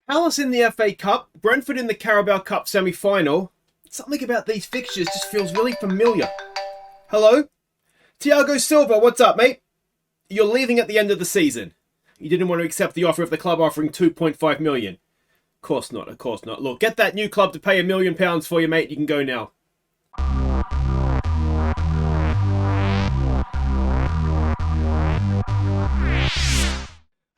Palace in the FA Cup, Brentford in the Carabao Cup semi-final. Something about these fixtures just feels really familiar. Hello? Thiago Silva, what's up, mate? You're leaving at the end of the season. You didn't want to accept the offer of the club offering 2.5 million. Of course not, of course not. Look, get that new club to pay £1 million for you, mate. You can go now.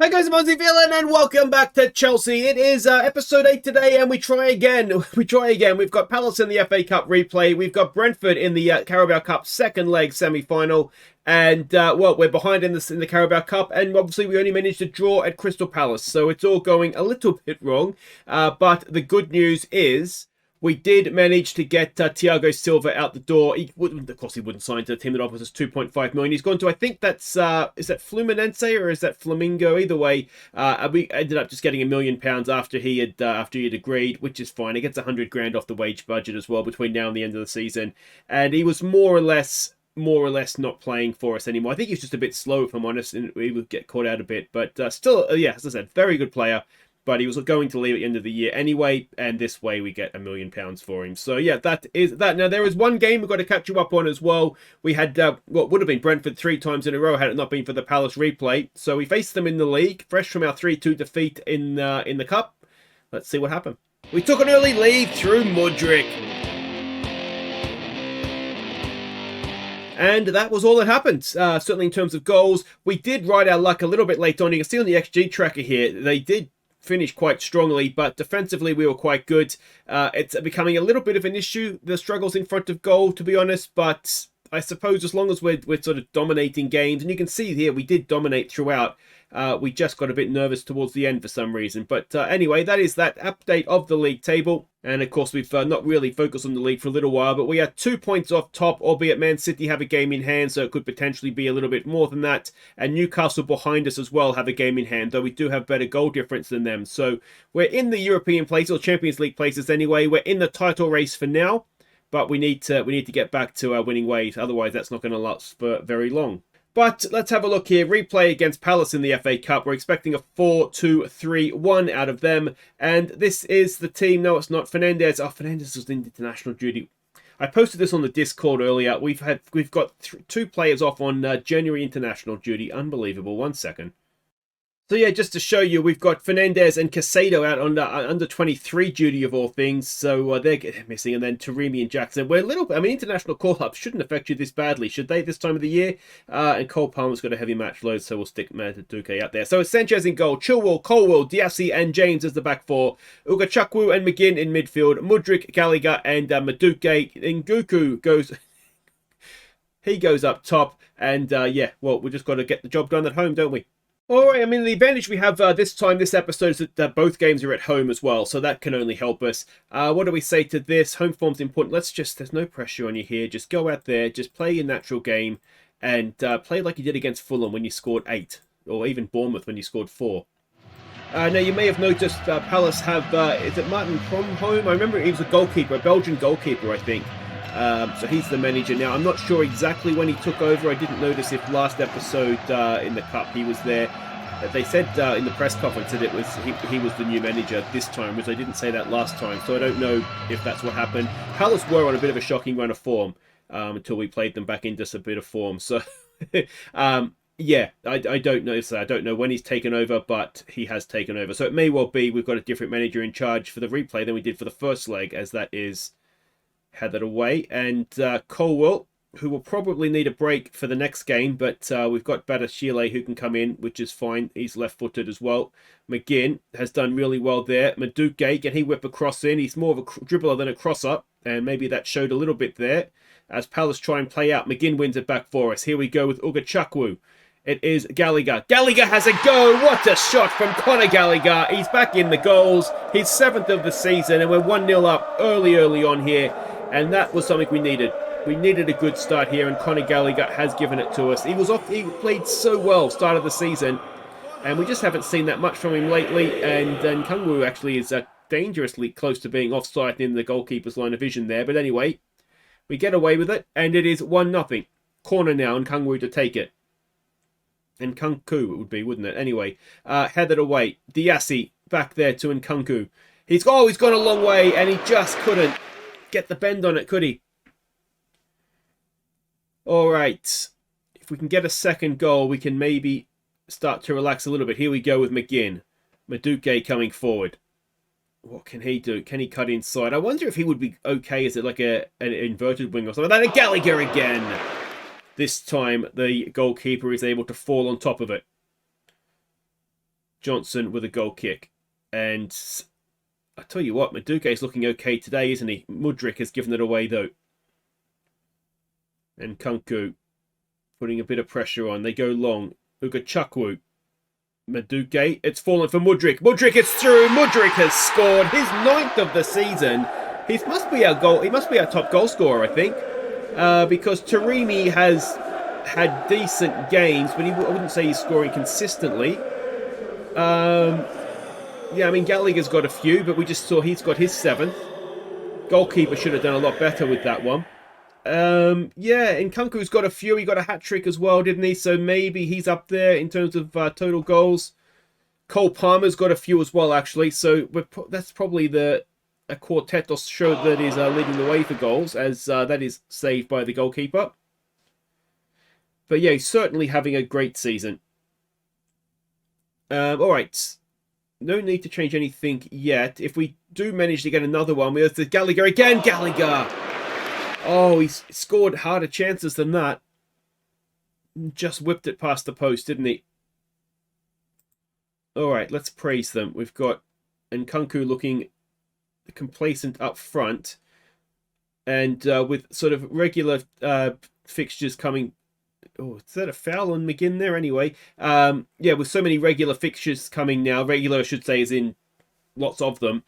Hi guys, I'm Aussie Villain and welcome back to Chelsea. It is episode 8 today and we try again. We've got Palace in the FA Cup replay. We've got Brentford in the Carabao Cup second leg semi-final. And, well, we're behind in the Carabao Cup. And obviously we only managed to draw at Crystal Palace. So it's all going a little bit wrong. But the good news is we did manage to get Thiago Silva out the door. Of course, he wouldn't sign to the team that offers us 2.5 million. He's gone to, I think that's, is that Fluminense or is that Flamingo? Either way, we ended up just getting £1 million after he had agreed, which is fine. He gets 100 grand off the wage budget as well between now and the end of the season. And he was more or less not playing for us anymore. I think he's just a bit slow, if I'm honest, and we would get caught out a bit. But still, yeah, as I said, very good player. But he was going to leave at the end of the year anyway, and this way we get £1 million for him. So yeah, that is that. Now there is one game we've got to catch you up on as well. We had what would have been Brentford 3 times in a row had it not been for the Palace replay. So we faced them in the league, fresh from our 3-2 defeat in the cup. Let's see what happened. We took an early lead through Mudryk. And that was all that happened, certainly in terms of goals. We did ride our luck a little bit late on. You can see on the XG tracker here, they did finish quite strongly, but defensively we were quite good. It's becoming a little bit of an issue, the struggles in front of goal, to be honest, but I suppose as long as we're sort of dominating games, and you can see here we did dominate throughout, we just got a bit nervous towards the end for some reason. But anyway, that is that update of the league table. And of course, we've not really focused on the league for a little while, but we are 2 points off top, albeit Man City have a game in hand, so it could potentially be a little bit more than that. And Newcastle behind us as well have a game in hand, though we do have better goal difference than them. So we're in the European places, or Champions League places anyway. We're in the title race for now, but we need to get back to our winning ways. Otherwise, that's not going to last for very long. But let's have a look here. Replay against Palace in the FA Cup. We're expecting a 4-2-3-1 out of them. And this is the team. No, it's not. Fernandez. Oh, Fernandez was in international duty. I posted this on the Discord earlier. We've got 2 players off on January international duty. Unbelievable. 1 second. So yeah, just to show you, we've got Fernandez and Casado out on under 23 duty of all things, so they're missing, and then Taremi and Jackson. We're a little bit, I mean, international call-ups shouldn't affect you this badly, should they, this time of the year? And Cole Palmer's got a heavy match load, so we'll stick Madueke out there. So it's Sanchez in goal, Chilwell, Colwell, Diassi and James as the back four, Ugachukwu and McGinn in midfield, Mudryk, Gallagher and Madueke. Nguku goes... he goes up top, and yeah, well, we just got to get the job done at home, don't we? Alright, I mean, the advantage we have this episode, is that both games are at home as well, so that can only help us. What do we say to this? Home form's important. There's no pressure on you here. Just go out there, just play your natural game, and play like you did against Fulham when you scored 8, or even Bournemouth when you scored 4. Now, you may have noticed Palace have, is it Martin Kromholm? I remember he was a goalkeeper, a Belgian goalkeeper, I think. So he's the manager now. I'm not sure exactly when he took over. I didn't notice if last episode in the Cup he was there. They said in the press conference that it was he was the new manager this time, which they didn't say that last time. So I don't know if that's what happened. Palace were on a bit of a shocking run of form until we played them back into a bit of form. So yeah, I don't know. So I don't know when he's taken over, but he has taken over. So it may well be we've got a different manager in charge for the replay than we did for the first leg, as that is... had that away, and Colwell, who will probably need a break for the next game, but we've got Badashile who can come in, which is fine. He's left-footed as well. McGinn has done really well there. Madueke, can he whip a cross in? He's more of a dribbler than a crosser, and maybe that showed a little bit there. As Palace try and play out, McGinn wins it back for us. Here we go with Ugachukwu. It is Gallagher. Gallagher has a go. What a shot from Conor Gallagher. He's back in the goals. He's 7th of the season, and we're 1-0 up early on here. And that was something we needed. We needed a good start here, and Conor Gallagher has given it to us. He played so well start of the season, and we just haven't seen that much from him lately. And Kungwu actually is dangerously close to being offside in the goalkeeper's line of vision there. But anyway, we get away with it, and it is 1-0. Corner now, and Kungwu to take it. And Kunku it would be, wouldn't it? Anyway, headed away. Diassi back there to Nkunku. He's gone a long way, and he just couldn't get the bend on it, could he? All right. If we can get a second goal, we can maybe start to relax a little bit. Here we go with McGinn. Madueke coming forward. What can he do? Can he cut inside? I wonder if he would be okay as like an inverted wing or something. Then a Gallagher again. This time, the goalkeeper is able to fall on top of it. Johnson with a goal kick. And I tell you what, Madueke is looking okay today, isn't he? Mudryk has given it away, though. And Nkunku putting a bit of pressure on. They go long. Ugachukwu. Madueke. It's fallen for Mudryk. Mudryk is through. Mudryk has scored his 9th of the season. He must be our top goal scorer, I think. Because Taremi has had decent games, but I wouldn't say he's scoring consistently. Yeah, I mean, Gallagher's got a few, but we just saw he's got his 7th. Goalkeeper should have done a lot better with that one. Yeah, Nkunku's got a few. He got a hat-trick as well, didn't he? So maybe he's up there in terms of total goals. Cole Palmer's got a few as well, actually. So that's probably a quartet or show that is leading the way for goals, as that is saved by the goalkeeper. But yeah, he's certainly having a great season. All right. No need to change anything yet. If we do manage to get another one, we have the Gallagher again. Gallagher! Oh, he's scored harder chances than that. Just whipped it past the post, didn't he? All right, let's praise them. We've got Nkunku looking complacent up front. And with sort of regular fixtures coming... Oh, is that a foul on McGinn there anyway? Yeah, with so many regular fixtures coming now, regular I should say is in lots of them,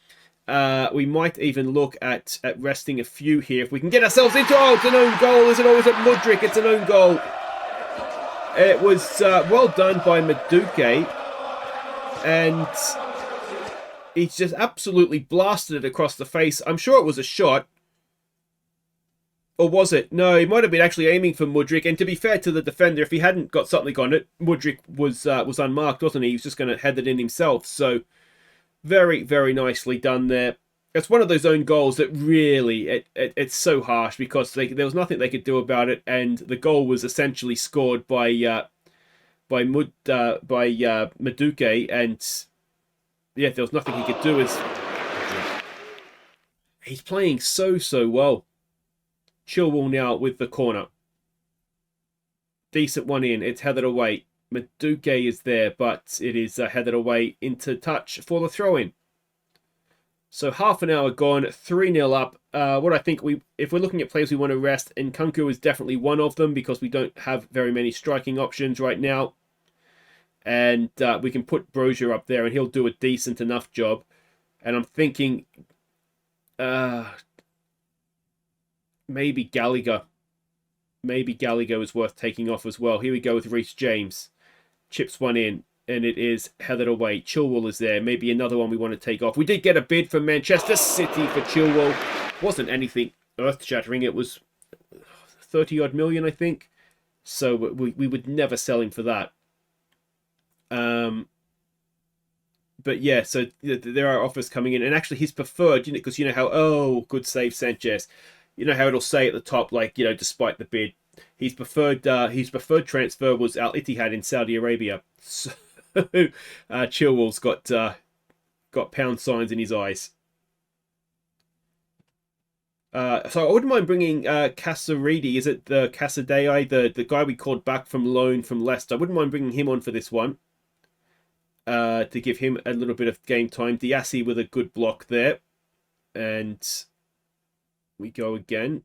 we might even look at resting a few here. If we can get ourselves into... Oh, it's an own goal. Is it always at Mudryk? It's an own goal. It was well done by Madueke. And he's just absolutely blasted it across the face. I'm sure it was a shot. Or was it? No, he might have been actually aiming for Mudryk. And to be fair to the defender, if he hadn't got something on it, Mudryk was unmarked, wasn't he? He was just going to head it in himself. So very, very nicely done there. It's one of those own goals that really, it's so harsh because there was nothing they could do about it. And the goal was essentially scored by Madueke. And yeah, there was nothing he could do. He's playing so well. Chilwell now with the corner. Decent one in. It's headed away. Madueke is there, but it is headed away into touch for the throw-in. So half an hour gone, 3-0 up. What I think if we're looking at players we want to rest, Nkunku is definitely one of them because we don't have very many striking options right now. And we can put Brozier up there and he'll do a decent enough job. And I'm thinking... maybe Gallagher. Maybe Gallagher is worth taking off as well. Here we go with Reece James. Chips one in, and it is headed away. Chilwell is there. Maybe another one we want to take off. We did get a bid from Manchester City for Chilwell. Wasn't anything earth-shattering. It was 30-odd million, I think. So we would never sell him for that. But yeah, so there are offers coming in. And actually, he's preferred, because you know how, oh, good save, Sanchez. You know how it'll say at the top, like, despite the bid, his preferred transfer was Al Ittihad in Saudi Arabia. So Chilwell's got pound signs in his eyes. So I wouldn't mind bringing Casaridi. Is it the Casadei, the guy we called back from loan from Leicester? I wouldn't mind bringing him on for this one to give him a little bit of game time. Diassi with a good block there, and we go again.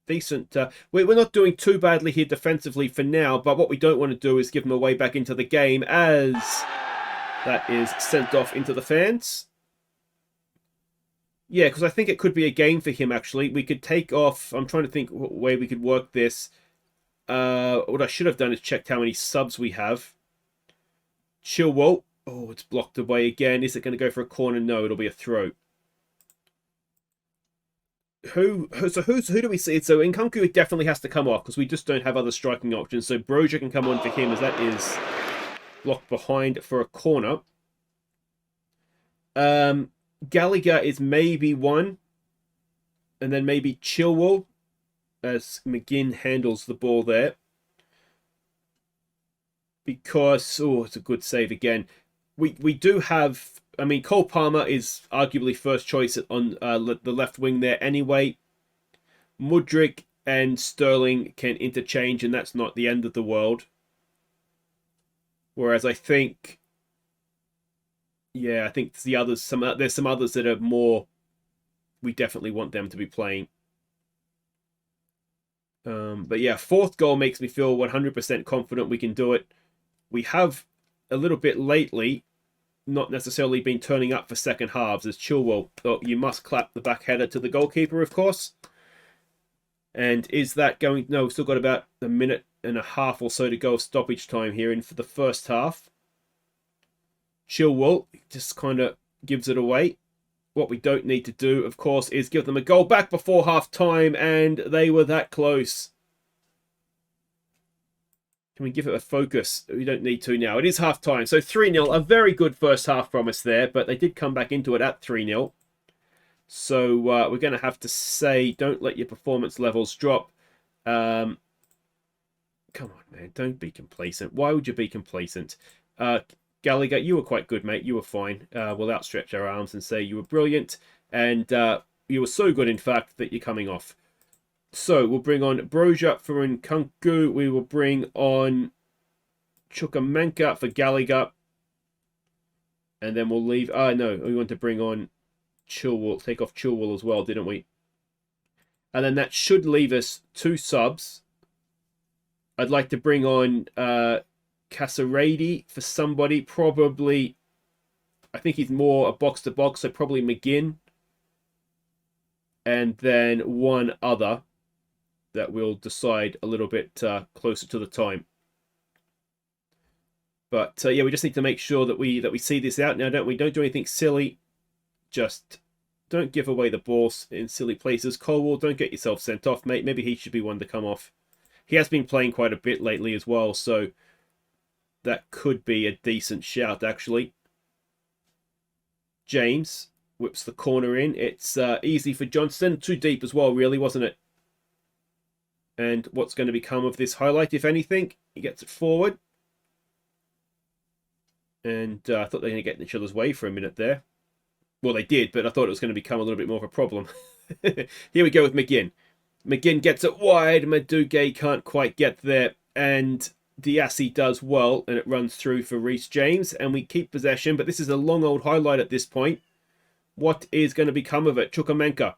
Decent. We're not doing too badly here defensively for now, but what we don't want to do is give him away back into the game as that is sent off into the fans. Yeah, because I think it could be a game for him, actually. We could take off... I'm trying to think what way we could work this. What I should have done is checked how many subs we have. Chilwell. Oh, it's blocked away again. Is it going to go for a corner? No, it'll be a throw. Who do we see? So Nkunku definitely has to come off because we just don't have other striking options. So Brozier can come on for him as that is blocked behind for a corner. Gallagher is maybe one, and then maybe Chilwell as McGinn handles the ball there. Because, oh, it's a good save again. We do have, I mean, Cole Palmer is arguably first choice on the left wing there anyway. Mudryk and Sterling can interchange, and that's not the end of the world. Whereas I think, yeah, I think the others, there's some others that are more, we definitely want them to be playing. But yeah, fourth goal makes me feel 100% confident we can do it. We have a little bit lately not necessarily been turning up for second halves as Chilwell. Oh, you must clap the back header to the goalkeeper, of course. And is that going... No, we've still got about a minute and a half or so to go of stoppage time here in for the first half. Chilwell just kind of gives it away. What we don't need to do, of course, is give them a goal back before half-time, and they were that close. Can we give it a focus? We don't need to now. It is half-time, so 3-0. A very good first half from us there, but they did come back into it at 3-0. So we're going to have to say, don't let your performance levels drop. Come on, man. Don't be complacent. Why would you be complacent? Gallagher, you were quite good, mate. You were fine. We'll outstretch our arms and say you were brilliant. And you were so good, in fact, that you're coming off. So we'll bring on Broja for Nkunku. We will bring on Chukwuemeka for Gallagher. And then we'll leave... no, we want to bring on Chilwell. Take off Chilwell as well, didn't we? And then that should leave us 2 subs. I'd like to bring on Casarady for somebody. Probably... I think he's more a box-to-box, so probably McGinn. And then one other that we'll decide a little bit closer to the time. But yeah, we just need to make sure that we see this out now, don't we? Don't do anything silly. Just don't give away the balls in silly places. Colwell, don't get yourself sent off, mate. Maybe he should be one to come off. He has been playing quite a bit lately as well, so that could be a decent shout, actually. James whips the corner in. It's easy for Johnston. Too deep as well, really, wasn't it? And what's going to become of this highlight, if anything? He gets it forward. And I thought they were going to get in each other's way for a minute there. Well, they did, but I thought it was going to become a little bit more of a problem. Here we go with McGinn. McGinn gets it wide. Madugue can't quite get there. And Diassi does well, and it runs through for Reece James. And we keep possession, but this is a long old highlight at this point. What is going to become of it? Chukwuemeka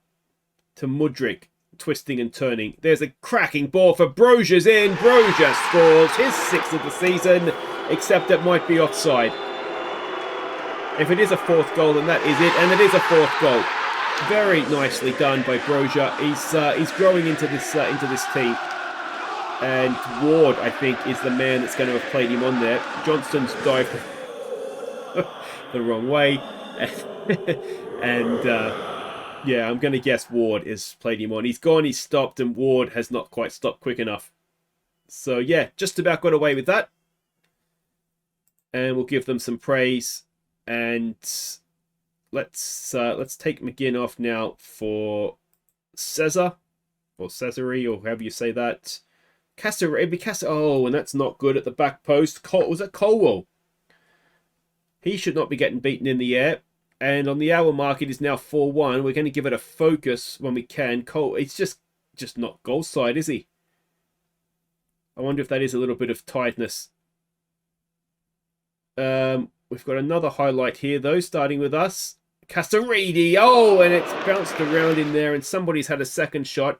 to Mudryk, twisting and turning. There's a cracking ball for Broja's in. Broja scores his 6th of the season, except it might be offside. If it is a 4th goal, then that is it, and it is a 4th goal. Very nicely done by Broja. He's growing into this team. And Ward, I think, is the man that's going to have played him on there. Johnston's dived the wrong way. And yeah, I'm going to guess Ward has played him on. He's gone, he's stopped, and Ward has not quite stopped quick enough. So yeah, just about got away with that. And we'll give them some praise. And let's take McGinn off now for Cesar, or Cesare, or however you say that. Oh, and that's not good at the back post. Was that Colwell? He should not be getting beaten in the air. And on the hour mark, it is now 4-1. We're going to give it a focus when we can. Cole, it's just not goal side, is he? I wonder if that is a little bit of tiredness. We've got another highlight here, though, starting with us. Casaridi. Oh, and it's bounced around in there, and somebody's had a second shot.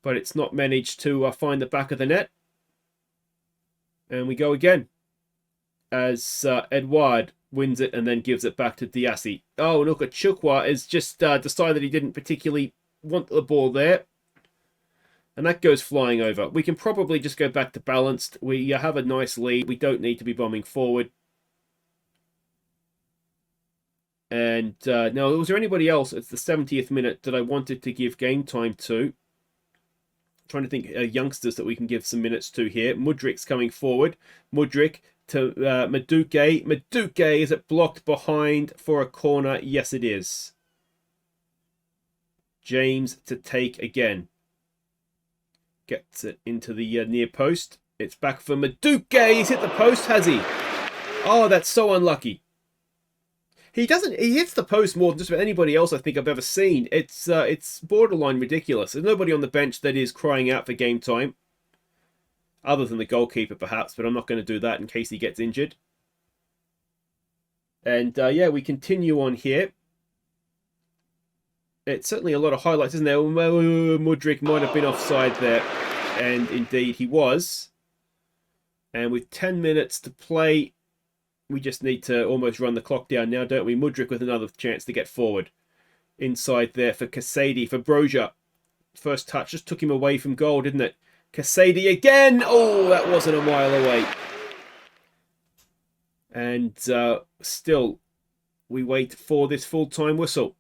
But it's not managed to find the back of the net. And we go again. As Edouard wins it and then gives it back to Diassi. Oh, look at Chukwa has just decided he didn't particularly want the ball there. And that goes flying over. We can probably just go back to balanced. We have a nice lead. We don't need to be bombing forward. And now, was there anybody else at the 70th minute that I wanted to give game time to? Trying to think youngsters that we can give some minutes to here. Mudryk's coming forward. Mudryk to Madueke. Madueke, is it blocked behind for a corner? Yes, it is. James to take again. Gets it into the near post. It's back for Madueke. He's hit the post, has he? Oh, that's so unlucky. He hits the post more than just about anybody else I think I've ever seen. It's borderline ridiculous. There's nobody on the bench that is crying out for game time. Other than the goalkeeper, perhaps, but I'm not going to do that in case he gets injured. And yeah, we continue on here. It's certainly a lot of highlights, isn't there? Mudryk might have been offside there. And indeed he was. And with 10 minutes to play, we just need to almost run the clock down now, don't we? Mudryk with another chance to get forward. Inside there for Kasady, for Broja. First touch just took him away from goal, didn't it? Kasady again! Oh, that wasn't a mile away. And still, we wait for this full-time whistle.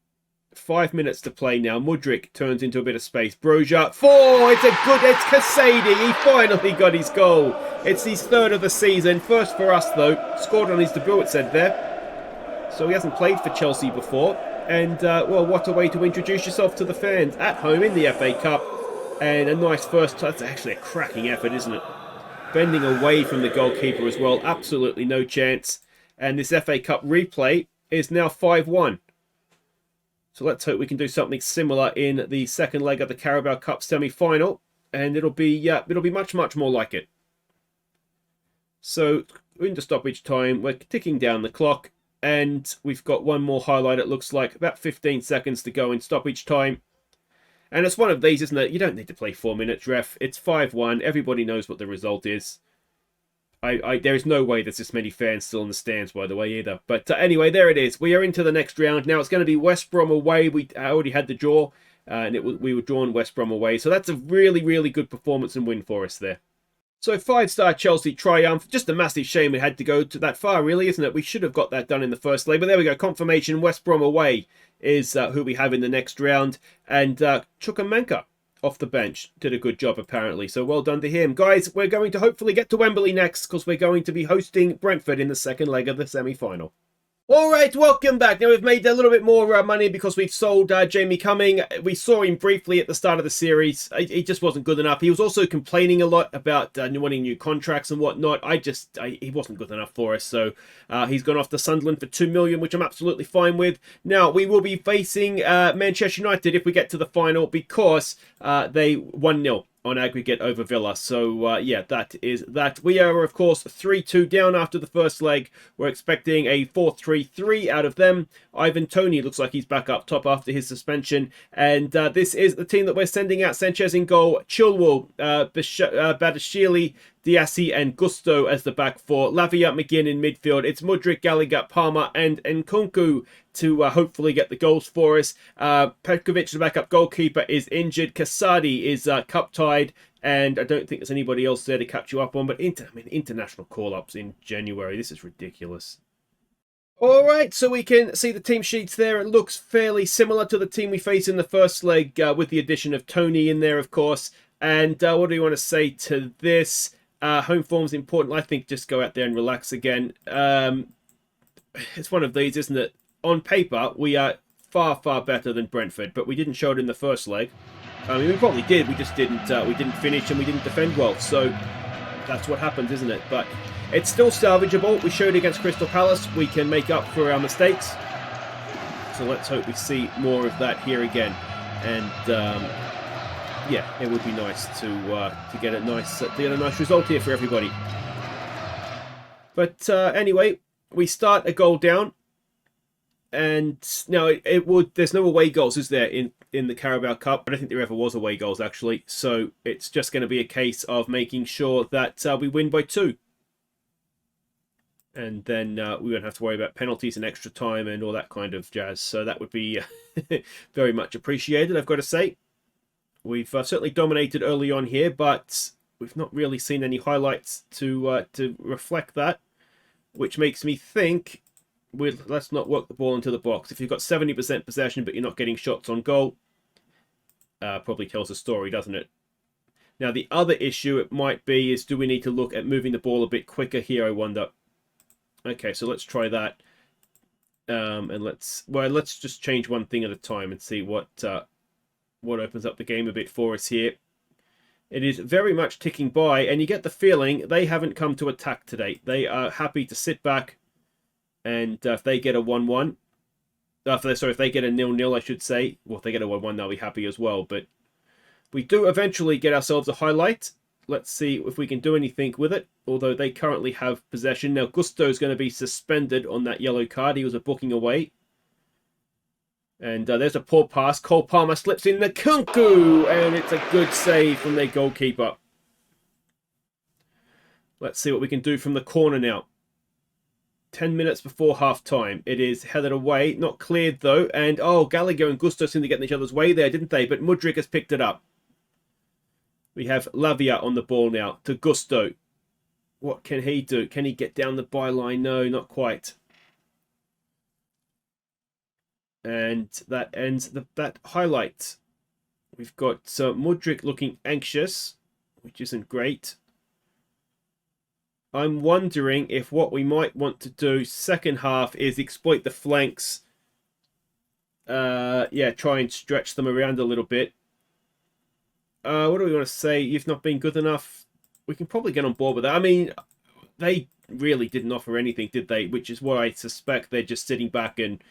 5 minutes to play now. Mudryk turns into a bit of space. Broja, 4! It's Kasady! He finally got his goal. It's his third of the season. First for us, though. Scored on his debut, it said there. So he hasn't played for Chelsea before. And, well, what a way to introduce yourself to the fans. At home in the FA Cup. And a nice first touch. That's actually a cracking effort, isn't it? Bending away from the goalkeeper as well. Absolutely no chance. And this FA Cup replay is now 5-1. So let's hope we can do something similar in the second leg of the Carabao Cup semi-final. And it'll be much, much more like it. So, into stoppage time, we're ticking down the clock. And we've got one more highlight, it looks like. About 15 seconds to go in stoppage time. And it's one of these, isn't it? You don't need to play 4 minutes, ref. It's 5-1. Everybody knows what the result is. There is no way there's this many fans still in the stands, by the way, either. But anyway, there it is. We are into the next round. Now, it's going to be West Brom away. We already had the draw, and we were drawn West Brom away. So that's a really, really good performance and win for us there. So 5-star Chelsea triumph. Just a massive shame we had to go to that far, really, isn't it? We should have got that done in the first leg. But there we go. Confirmation. West Brom away is who we have in the next round. And Chukwuemeka off the bench did a good job, apparently. So well done to him. Guys, we're going to hopefully get to Wembley next because we're going to be hosting Brentford in the second leg of the semi-final. All right, welcome back. Now, we've made a little bit more money because we've sold Jamie Cumming. We saw him briefly at the start of the series. He just wasn't good enough. He was also complaining a lot about wanting new contracts and whatnot. He wasn't good enough for us. So he's gone off to Sunderland for $2 million, which I'm absolutely fine with. Now, we will be facing Manchester United if we get to the final because they 1-0. On aggregate over Villa. So, yeah, that is that. We are, of course, 3-2 down after the first leg. We're expecting a 4-3-3 out of them. Ivan Toney looks like he's back up top after his suspension. And this is the team that we're sending out. Sanchez in goal, Chilwell, Badashili, Diassi and Gusto as the back four. Lavia, McGinn in midfield. It's Mudryk, Gallagher, Palmer and Nkunku to hopefully get the goals for us. Petkovic, the backup goalkeeper, is injured. Kasady is cup-tied. And I don't think there's anybody else there to catch you up on. But international call-ups in January. This is ridiculous. All right, so we can see the team sheets there. It looks fairly similar to the team we face in the first leg with the addition of Toney in there, of course. And what do you want to say to this? Home form's important. I think just go out there and relax again. It's one of these, isn't it? On paper, we are far, far better than Brentford, but we didn't show it in the first leg. I mean, we probably did. We just didn't. We didn't finish and we didn't defend well. So that's what happens, isn't it? But it's still salvageable. We showed against Crystal Palace. We can make up for our mistakes. So let's hope we see more of that here again. And yeah, it would be nice to get a nice result here for everybody. But anyway, we start a goal down, and now there's no away goals, is there, in the Carabao Cup? I don't think there ever was away goals actually. So it's just going to be a case of making sure that we win by 2. And then we won't have to worry about penalties and extra time and all that kind of jazz. So that would be very much appreciated, I've got to say. We've certainly dominated early on here, but we've not really seen any highlights to reflect that, which makes me think let's not work the ball into the box. If you've got 70% possession but you're not getting shots on goal, probably tells a story, doesn't it? Now, the other issue it might be is, do we need to look at moving the ball a bit quicker here, I wonder? Okay, so let's try that. And let's just change one thing at a time and see what opens up the game a bit for us here. It is very much ticking by, and you get the feeling they haven't come to attack today. They are happy to sit back, and if they get a 1-1, if they get a 0-0, I should say. Well, if they get a 1-1, they'll be happy as well. But we do eventually get ourselves a highlight. Let's see if we can do anything with it, although they currently have possession. Now, Gusto's going to be suspended on that yellow card. He was a booking away. And there's a poor pass. Cole Palmer slips in the Kunku, and it's a good save from their goalkeeper. Let's see what we can do from the corner now. 10 minutes before half-time. It is headed away. Not cleared, though. And, oh, Gallagher and Gusto seem to get in each other's way there, didn't they? But Mudryk has picked it up. We have Lavia on the ball now to Gusto. What can he do? Can he get down the byline? No, not quite. And that ends that highlight. We've got Mudryk looking anxious, which isn't great. I'm wondering if what we might want to do second half is exploit the flanks. Yeah, try and stretch them around a little bit. What do we want to say? You've not been good enough. We can probably get on board with that. I mean, they really didn't offer anything, did they? Which is what I suspect they're just sitting back and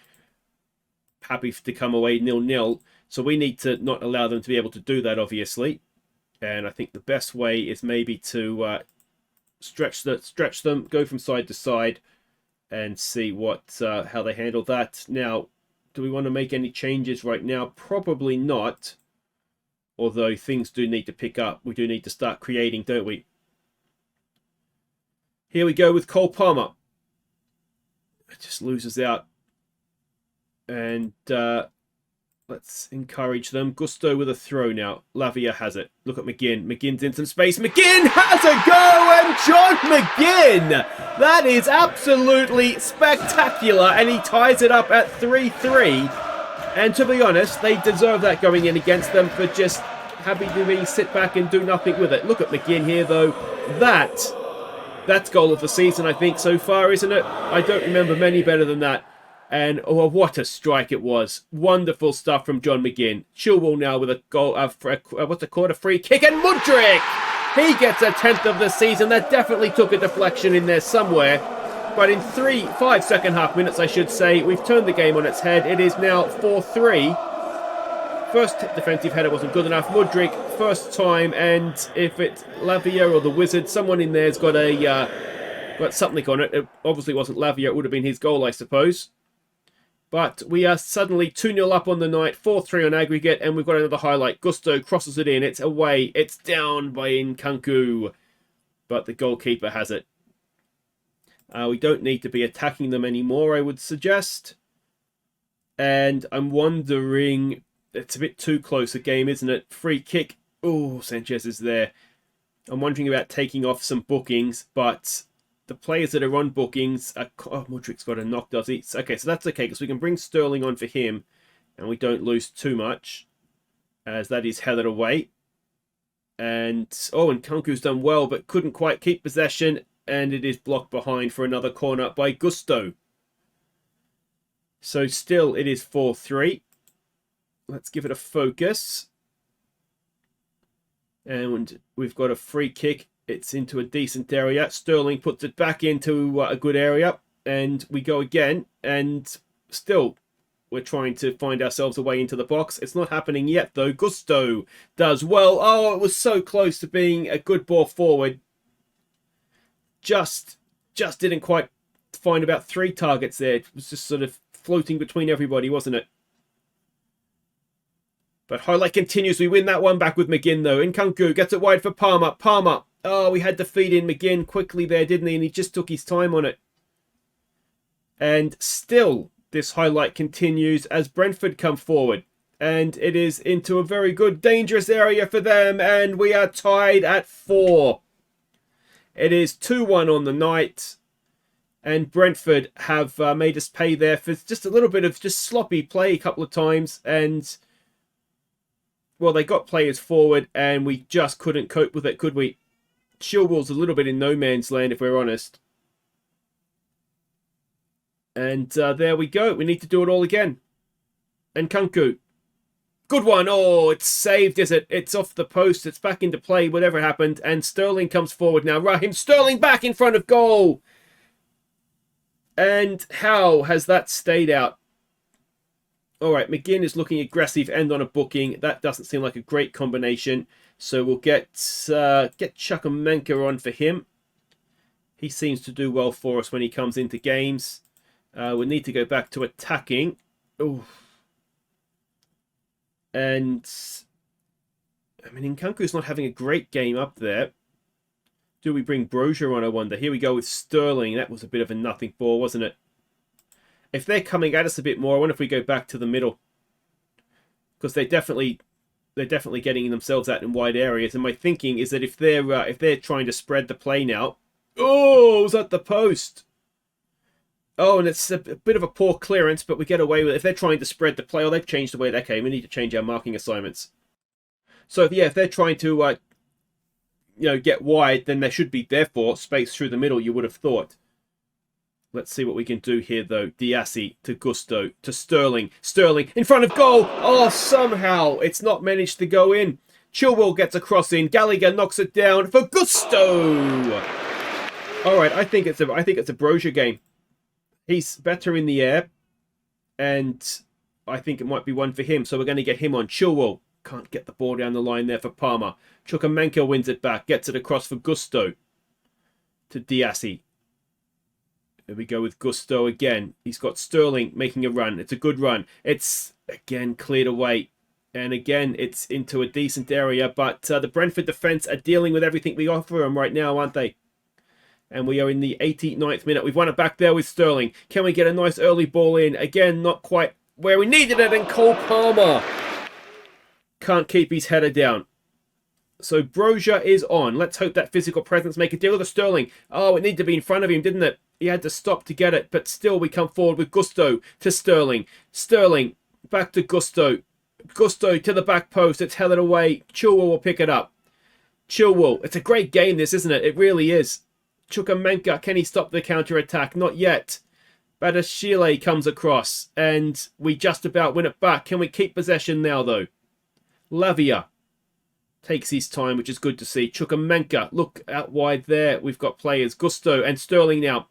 happy to come away 0-0. So we need to not allow them to be able to do that, obviously. And I think the best way is maybe to stretch them, go from side to side, and see how they handle that. Now, do we want to make any changes right now? Probably not. Although things do need to pick up. We do need to start creating, don't we? Here we go with Cole Palmer. It just loses out. And let's encourage them. Gusto with a throw now. Lavia has it. Look at McGinn. McGinn's in some space. McGinn has a go! And John McGinn! That is absolutely spectacular. And he ties it up at 3-3. And to be honest, they deserve that going in against them for just having to sit back and do nothing with it. Look at McGinn here, though. That's goal of the season, I think, so far, isn't it? I don't remember many better than that. And oh, what a strike it was. Wonderful stuff from John McGinn. Chilwell now with a goal, what's it called? A free kick. And Mudryk! He gets a 10th of the season. That definitely took a deflection in there somewhere. But in 5 second half minutes, I should say, we've turned the game on its head. It is now 4-3. First defensive header wasn't good enough. Mudryk, first time, and if it's Lavia or the Wizard, someone in there's got something on it. It obviously wasn't Lavia. It would have been his goal, I suppose. But we are suddenly 2-0 up on the night, 4-3 on aggregate, and we've got another highlight. Gusto crosses it in. It's away. It's down by Nkunku. But the goalkeeper has it. We don't need to be attacking them anymore, I would suggest. And I'm wondering... It's a bit too close a game, isn't it? Free kick. Oh, Sanchez is there. I'm wondering about taking off some bookings, but the players that are on bookings... Mudryk's got a knock, does he? Okay, so that's okay, because we can bring Sterling on for him, and we don't lose too much, as that is headed away. And Nkunku's done well, but couldn't quite keep possession, and it is blocked behind for another corner by Gusto. So still, it is 4-3. Let's give it a focus. And we've got a free kick. It's into a decent area. Sterling puts it back into a good area. And we go again. And still, we're trying to find ourselves a way into the box. It's not happening yet, though. Gusto does well. Oh, it was so close to being a good ball forward. Just didn't quite find about 3 targets there. It was just sort of floating between everybody, wasn't it? But highlight continues. We win that one back with McGinn, though. Nkunku gets it wide for Palmer. Palmer. Oh, we had to feed in McGinn quickly there, didn't he? And he just took his time on it. And still, this highlight continues as Brentford come forward. And it is into a very good, dangerous area for them. And we are tied at 4. It is 2-1 on the night. And Brentford have made us pay there for just a little bit of just sloppy play a couple of times. And... well, they got players forward and we just couldn't cope with it, could we? Chilwell's a little bit in no man's land, if we're honest. And there we go. We need to do it all again. And Kunku. Good one. Oh, it's saved, is it? It's off the post. It's back into play, whatever happened. And Sterling comes forward now. Raheem Sterling back in front of goal. And how has that stayed out? All right, McGinn is looking aggressive and on a booking. That doesn't seem like a great combination. So we'll get Chukwuemeka on for him. He seems to do well for us when he comes into games. We need to go back to attacking. Ooh. And, I mean, Nkunku's not having a great game up there. Do we bring Brozier on, I wonder? Here we go with Sterling. That was a bit of a nothing ball, wasn't it? If they're coming at us a bit more, I wonder if we go back to the middle. Because they're definitely getting themselves out in wide areas. And my thinking is that if they're trying to spread the play now... Oh, it was at the post. Oh, and it's a bit of a poor clearance, but we get away with it. If they're trying to spread the play, or they've changed the way they came, we need to change our marking assignments. So, yeah, if they're trying to, get wide, then there should be, therefore, space through the middle, you would have thought. Let's see what we can do here, though. Diassi to Gusto to Sterling. Sterling in front of goal. Oh, somehow it's not managed to go in. Chilwell gets a cross in. Gallagher knocks it down for Gusto. All right, I think it's a Brozier game. He's better in the air, and I think it might be one for him. So we're going to get him on. Chilwell can't get the ball down the line there for Palmer. Chukwuemeka wins it back, gets it across for Gusto to Diassi. There we go with Gusto again. He's got Sterling making a run. It's a good run. It's, again, cleared away. And again, it's into a decent area. But the Brentford defence are dealing with everything we offer them right now, aren't they? And we are in the 89th minute. We've won it back there with Sterling. Can we get a nice early ball in? Again, not quite where we needed it. And Cole Palmer can't keep his header down. So Brozier is on. Let's hope that physical presence make a deal. Look at Sterling. Oh, it needed to be in front of him, didn't it? He had to stop to get it. But still, we come forward with Gusto to Sterling. Sterling back to Gusto. Gusto to the back post. It's headed away. Chilwell will pick it up. Chilwell. It's a great game, this, isn't it? It really is. Chukwuemeka, can he stop the counter-attack? Not yet. Badashile comes across, and we just about win it back. Can we keep possession now, though? Lavia takes his time, which is good to see. Chukwuemeka, look out wide there. We've got players. Gusto and Sterling now.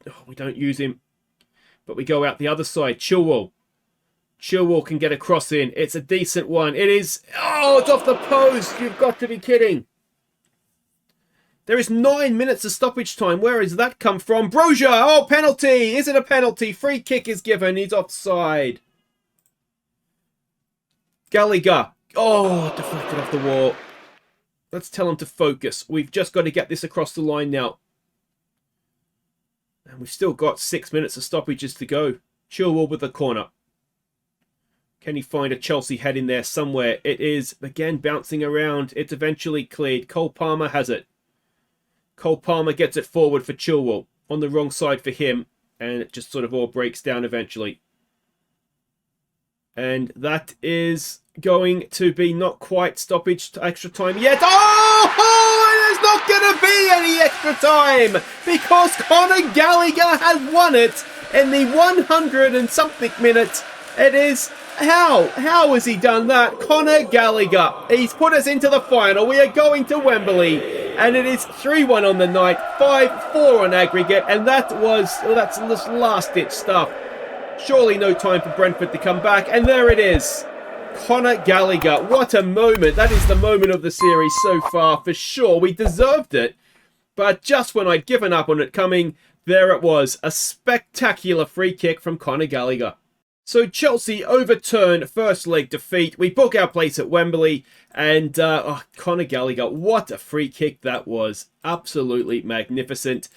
Oh, we don't use him, but we go out the other side. Chilwell. Chilwell can get a cross in. It's a decent one. It is. Oh, it's off the post. You've got to be kidding. There is 9 minutes of stoppage time. Where has that come from? Brozier! Oh, penalty! Is it a penalty? Free kick is given. He's offside. Gallagher. Oh, deflected off the wall. Let's tell him to focus. We've just got to get this across the line now. And we've still got 6 minutes of stoppages to go. Chilwell with the corner. Can he find a Chelsea head in there somewhere? It is, again, bouncing around. It's eventually cleared. Cole Palmer has it. Cole Palmer gets it forward for Chilwell. On the wrong side for him. And it just sort of all breaks down eventually. And that is going to be not quite stoppage to extra time yet. Oh! There's not going to be any extra time! Because Conor Gallagher has won it in the 100 and something minute. It is... How has he done that? Conor Gallagher. He's put us into the final. We are going to Wembley. And it is 3-1 on the night. 5-4 on aggregate. And that's this last-ditch stuff. Surely no time for Brentford to come back. And there it is. Conor Gallagher. What a moment. That is the moment of the series so far, for sure. We deserved it. But just when I'd given up on it coming, there it was. A spectacular free kick from Conor Gallagher. So Chelsea overturn first leg defeat. We book our place at Wembley. And Conor Gallagher, what a free kick that was. Absolutely magnificent.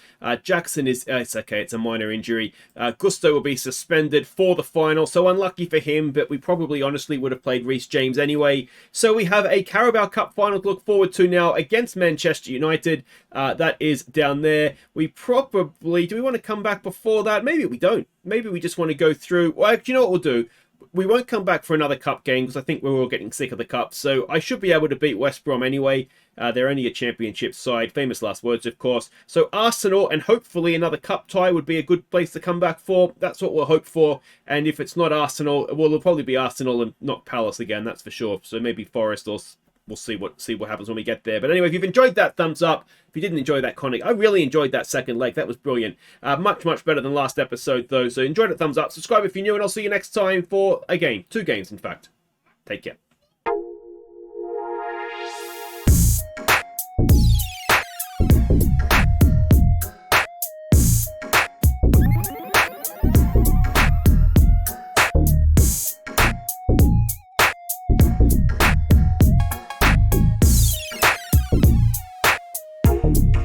Jackson is, it's okay, it's a minor injury. Gusto will be suspended for the final, so unlucky for him, but we probably honestly would have played Reece James anyway. So we have a Carabao Cup final to look forward to now against Manchester United. That is down there. We probably, do we want to come back before that? Maybe we don't. Maybe we just want to go through, well, do you know what we'll do? we won't come back for another cup game because I think we're all getting sick of the cup. So I should be able to beat West Brom anyway. They're only a championship side. Famous last words, of course. So Arsenal and hopefully another cup tie would be a good place to come back for. That's what we'll hope for. And if it's not Arsenal, well, it'll probably be Arsenal and not Palace again. That's for sure. So maybe Forest, or we'll see what happens when we get there. But anyway, if you've enjoyed that, thumbs up. If you didn't enjoy that, Connie, I really enjoyed that second leg. That was brilliant. Much better than last episode, though. So enjoyed it, thumbs up. Subscribe if you're new, and I'll see you next time for a game. 2 games, in fact. Take care.